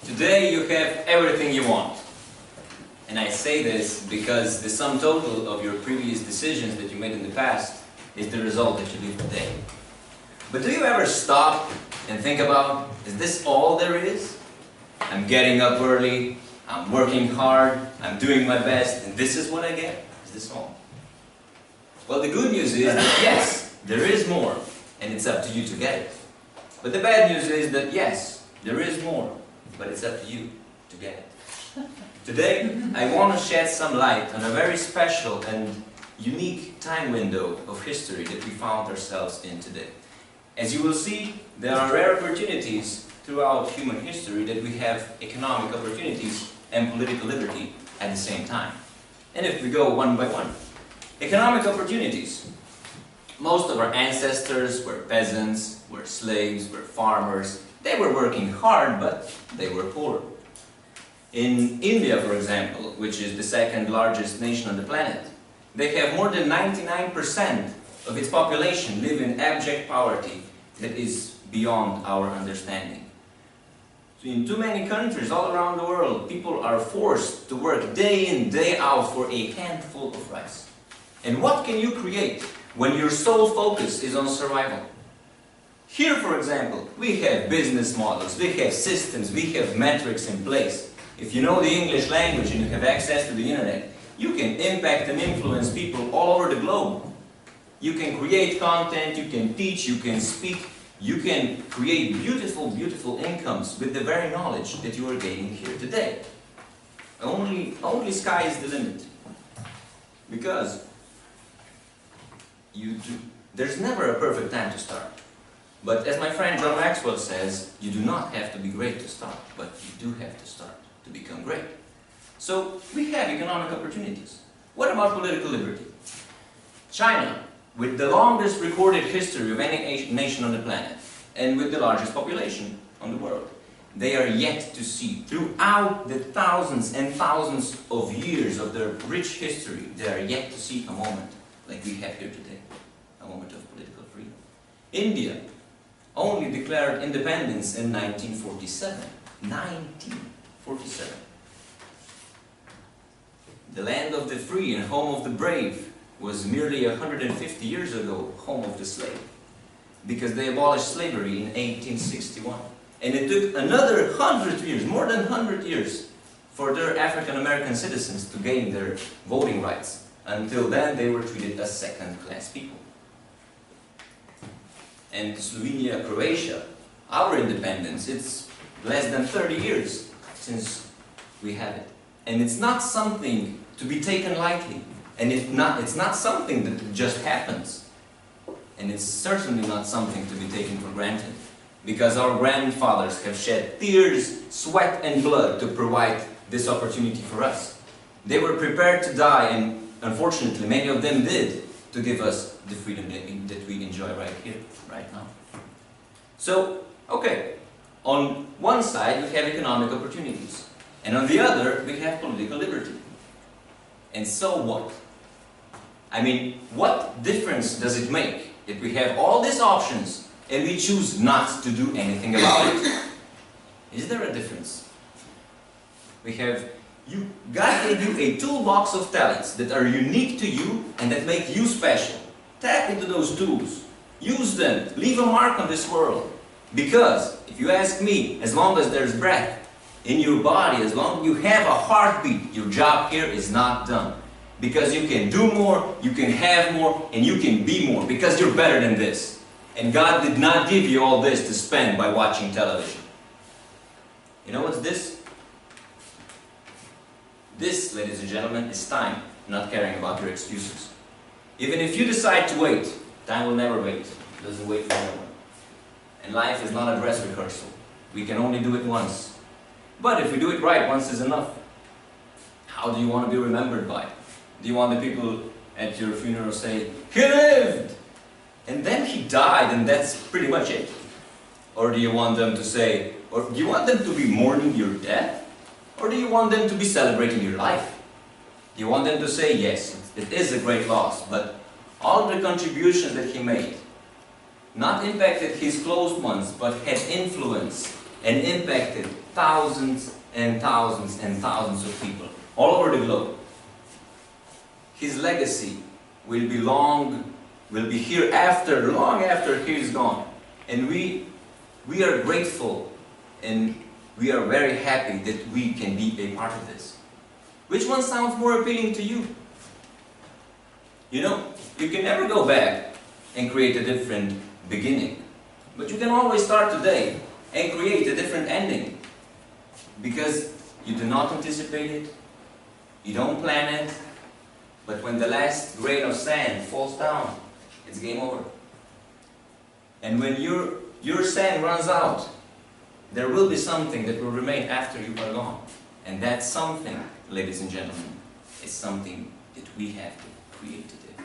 Today you have everything you want. And I say this because the sum total of your previous decisions that you made in the past is the result that you live today. But do you ever stop and think about, is this all there is? I'm getting up early, I'm working hard, I'm doing my best, and this is what I get? Is this all? Well, the good news is that yes, there is more, and it's up to you to get it. But the bad news is that yes, there is more, but it's up to you to get it. Today, I want to shed some light on a very special and unique time window of history that we found ourselves in today. As you will see, there are rare opportunities throughout human history that we have economic opportunities and political liberty at the same time. And if we go one by one, economic opportunities. Most of our ancestors were peasants, were slaves, were farmers. They were working hard, but they were poor. In India, for example, which is the second largest nation on the planet, they have more than 99% of its population live in abject poverty that is beyond our understanding. So in too many countries all around the world, people are forced to work day in, day out for a handful of rice. And what can you create when your sole focus is on survival? Here, for example, we have business models, we have systems, we have metrics in place. If you know the English language and you have access to the internet, you can impact and influence people all over the globe. You can create content, you can teach, you can speak, you can create beautiful, beautiful incomes with the very knowledge that you are gaining here today. Only sky is the limit. Because there's never a perfect time to start. But as my friend John Maxwell says, you do not have to be great to start, but you do have to start to become great. So we have economic opportunities. What about political liberty? China, with the longest recorded history of any nation on the planet, and with the largest population on the world, they are yet to see, throughout the thousands and thousands of years of their rich history, they are yet to see a moment like we have here today, a moment of political freedom. India only declared independence in 1947. 1947. The land of the free and home of the brave was merely 150 years ago home of the slave, because they abolished slavery in 1861. And it took another 100 years, more than 100 years, for their African American citizens to gain their voting rights. Until then, they were treated as second-class people. And Slovenia, Croatia, our independence, it's less than 30 years since we have it. And it's not something to be taken lightly. And it's not something that just happens. And it's certainly not something to be taken for granted. Because our grandfathers have shed tears, sweat and blood to provide this opportunity for us. They were prepared to die, and unfortunately many of them did, to give us the freedom that we enjoy right here, right now. So, okay, on one side we have economic opportunities, and on the other we have political liberty. And so what? I mean, what difference does it make if we have all these options and we choose not to do anything about it? Is there a difference? God gave you a toolbox of talents that are unique to you and that make you special. Tap into those tools. Use them. Leave a mark on this world. Because, if you ask me, as long as there's breath in your body, as long as you have a heartbeat, your job here is not done. Because you can do more, you can have more, and you can be more. Because you're better than this. And God did not give you all this to spend by watching television. You know what's this? This, ladies and gentlemen, is time, not caring about your excuses. Even if you decide to wait, time will never wait. It doesn't wait for anyone. And life is not a dress rehearsal. We can only do it once. But if we do it right, once is enough. How do you want to be remembered by? Do you want the people at your funeral say, "He lived! And then he died, and that's pretty much it"? Or do you want them to say, or do you want them to be mourning your death? Or do you want them to be celebrating your life? Do you want them to say, yes, it is a great loss, but all the contributions that he made, not impacted his close ones, but had influenced and impacted thousands and thousands and thousands of people all over the globe. His legacy will be here after, long after he is gone. And we are grateful and we are very happy that we can be a part of this. Which one sounds more appealing to you? You know, you can never go back and create a different beginning. But you can always start today and create a different ending. Because you do not anticipate it, you don't plan it, but when the last grain of sand falls down, it's game over. And when your sand runs out, there will be something that will remain after you are gone. And that something, ladies and gentlemen, is something that we have to create today.